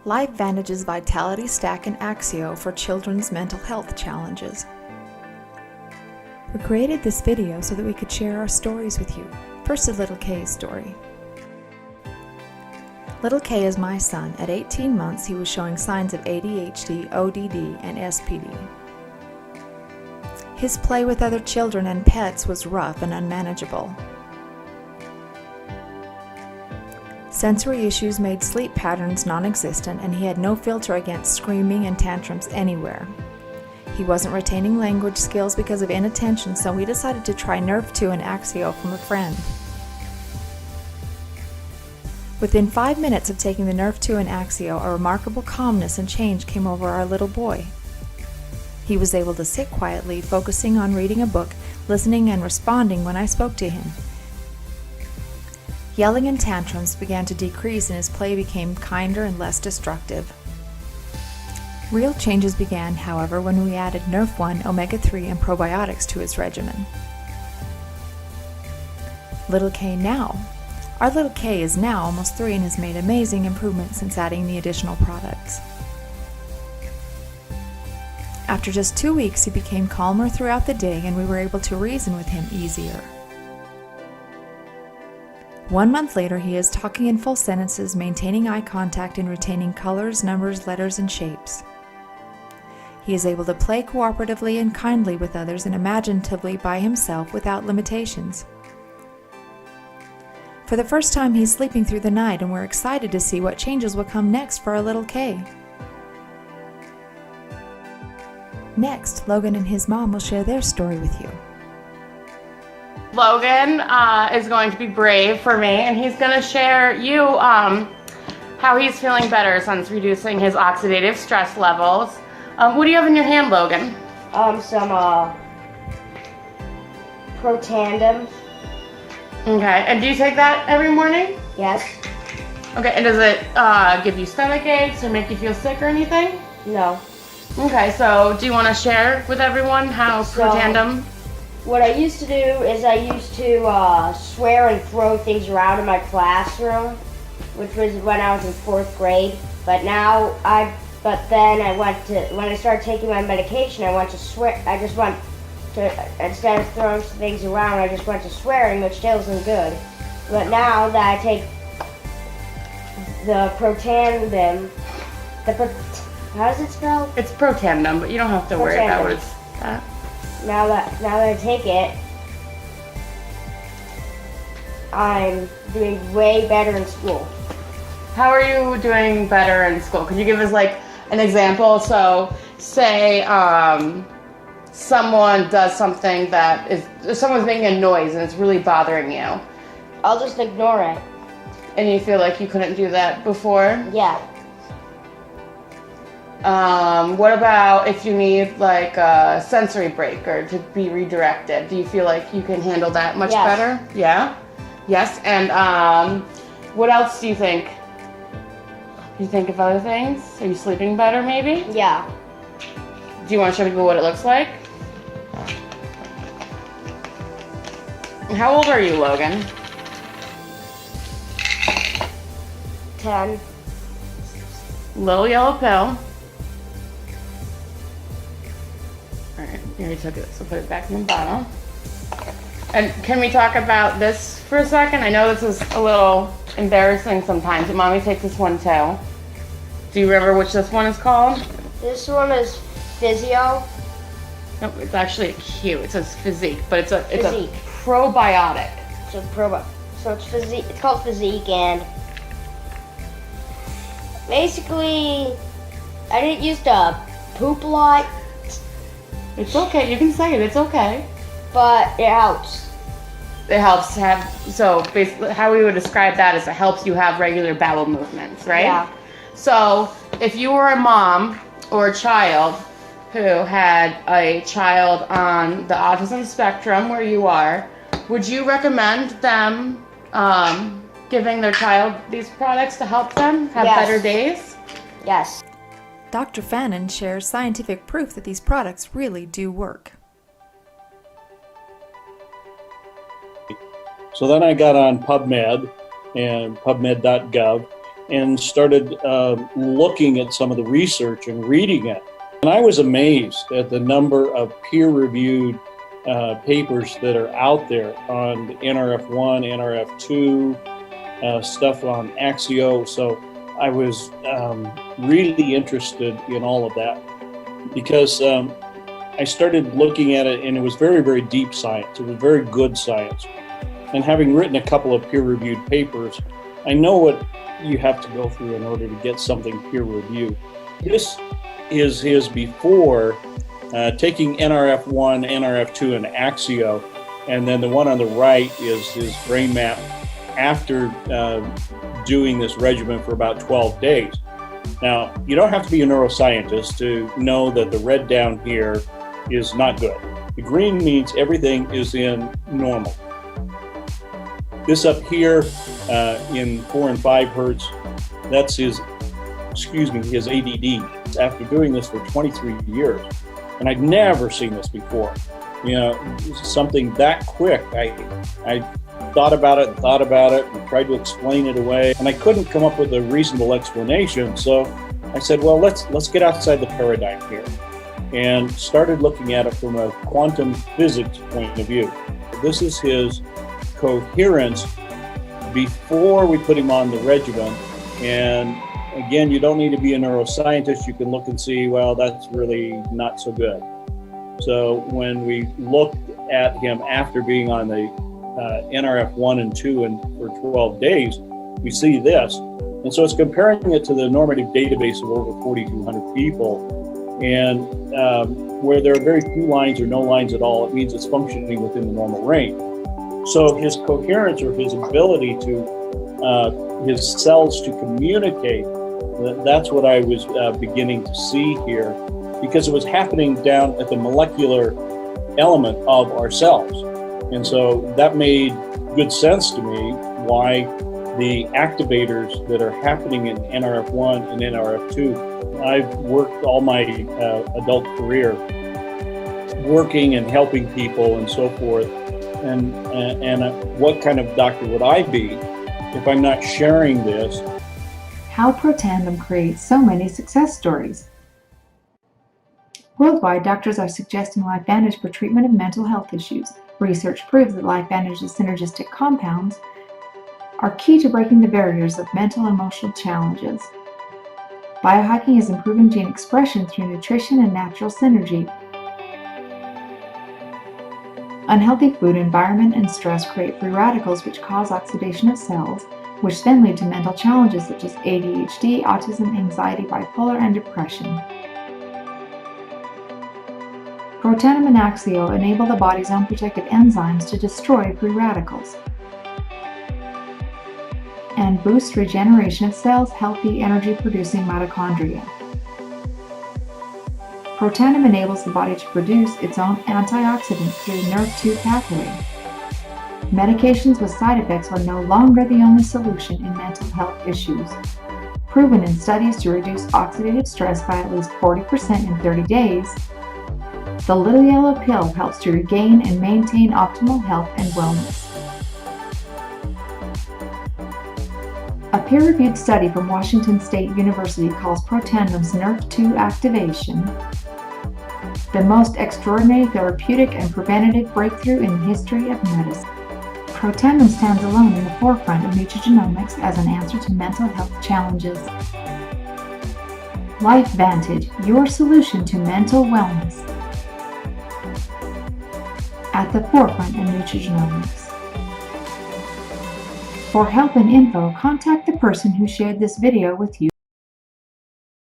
LifeVantage's Vitality Stack and AXIO for children's mental health challenges. We created this video so that we could share our stories with you. First, a Little K's story. Little K is my son. At 18 months, he was showing signs of ADHD, ODD, and SPD. His play with other children and pets was rough and unmanageable. Sensory issues made sleep patterns non-existent, and he had no filter against screaming and tantrums anywhere. He wasn't retaining language skills because of inattention, so we decided to try NRF2 and AXIO from a friend. Within 5 minutes of taking the NRF2 and AXIO, a remarkable calmness and change came over our little boy. He was able to sit quietly, focusing on reading a book, listening and responding when I spoke to him. Yelling and tantrums began to decrease, and his play became kinder and less destructive. Real changes began, however, when we added NRF1, omega-3, and probiotics to his regimen. Little K now. Our little K is now almost 3 and has made amazing improvements since adding the additional products. After just 2 weeks, he became calmer throughout the day, and we were able to reason with him easier. 1 month later, he is talking in full sentences, maintaining eye contact, and retaining colors, numbers, letters, and shapes. He is able to play cooperatively and kindly with others and imaginatively by himself without limitations. For the first time, he's sleeping through the night, and we're excited to see what changes will come next for our little K. Next, Logan and his mom will share their story with you. Logan is going to be brave for me, and he's going to share how he's feeling better since reducing his oxidative stress levels. What do you have in your hand, Logan? Some Protandem. Okay, and do you take that every morning? Yes. Okay, and does it give you stomach aches or make you feel sick or anything? No. Okay, so do you want to share with everyone how Protandem? What I used to do is I used to swear and throw things around in my classroom, which was when I was in 4th grade. But then when I started taking my medication, I went to swear. Instead of throwing things around, I just went to swearing, which still isn't good. But now that I take the Protandem, how does it spell? It's Protandem, but you don't have to worry about what it's that. Now that I take it, I'm doing way better in school. How are you doing better in school? Could you give us like an example? So say someone does something someone's making a noise and it's really bothering you. I'll just ignore it. And you feel like you couldn't do that before? Yeah. What about if you need like a sensory break or to be redirected? Do you feel like you can handle that much better? Yeah? Yes. And what else do you think? Do you think of other things? Are you sleeping better maybe? Yeah. Do you want to show people what it looks like? How old are you, Logan? 10. Little yellow pill. Alright, you already took it, so put it back in the bottle. And can we talk about this for a second? I know this is a little embarrassing sometimes, but Mommy takes this one too. Do you remember which this one is called? This one is Physio. No, it's actually a Q. It says Physique, but it's a probiotic. So it's Physique. It's called Physique, and basically, I didn't used to poop a lot. It's okay. You can say it. It's okay. But it helps. It helps have, so basically how we would describe that is it helps you have regular bowel movements, right? Yeah. So if you were a mom or a child who had a child on the autism spectrum where you are, would you recommend them giving their child these products to help them have better days? Yes. Dr. Fannin shares scientific proof that these products really do work. So then I got on PubMed and PubMed.gov, and started looking at some of the research and reading it. And I was amazed at the number of peer-reviewed papers that are out there on the NRF1, NRF2, stuff on AXIO. So I was really interested in all of that because I started looking at it, and it was very, very deep science. It was very good science. And having written a couple of peer-reviewed papers, I know what you have to go through in order to get something peer-reviewed. This is his before taking NRF1, NRF2, and AXIO, and then the one on the right is his brain map after doing this regimen for about 12 days. Now, you don't have to be a neuroscientist to know that the red down here is not good. The green means everything is in normal. This up here in 4 and 5 hertz, that's his ADD. After doing this for 23 years, and I'd never seen this before. You know, something that quick. I thought about it and tried to explain it away, and I couldn't come up with a reasonable explanation. So I said, well, let's get outside the paradigm here, and started looking at it from a quantum physics point of view. This is his coherence before we put him on the regimen. And again, you don't need to be a neuroscientist. You can look and see, well, that's really not so good. So when we looked at him after being on the NRF1 and 2 and for 12 days, we see this. And so it's comparing it to the normative database of over 4,200 people. And where there are very few lines or no lines at all, it means it's functioning within the normal range. So his coherence, or his ability to, his cells to communicate, that's what I was beginning to see here, because it was happening down at the molecular element of our cells. And so that made good sense to me why the activators that are happening in NRF1 and NRF2, I've worked all my adult career working and helping people and so forth. And what kind of doctor would I be if I'm not sharing this? How Protandem creates so many success stories. Worldwide, doctors are suggesting LifeVantage for treatment of mental health issues. Research proves that LifeVantage's synergistic compounds are key to breaking the barriers of mental and emotional challenges. Biohacking is improving gene expression through nutrition and natural synergy. Unhealthy food, environment, and stress create free radicals which cause oxidation of cells, which then lead to mental challenges such as ADHD, autism, anxiety, bipolar, and depression. Protandem and AXIO enable the body's own protective enzymes to destroy free radicals and boost regeneration of cells, healthy, energy-producing mitochondria. Protandem enables the body to produce its own antioxidants through the NRF2 pathway. Medications with side effects are no longer the only solution in mental health issues. Proven in studies to reduce oxidative stress by at least 40% in 30 days, the little yellow pill helps to regain and maintain optimal health and wellness. A peer-reviewed study from Washington State University calls Protandem's NRF2 activation the most extraordinary therapeutic and preventative breakthrough in the history of medicine. Protandem stands alone in the forefront of nutrigenomics as an answer to mental health challenges. LifeVantage, your solution to mental wellness. At the forefront of nutrigenomics. For help and info, contact the person who shared this video with you.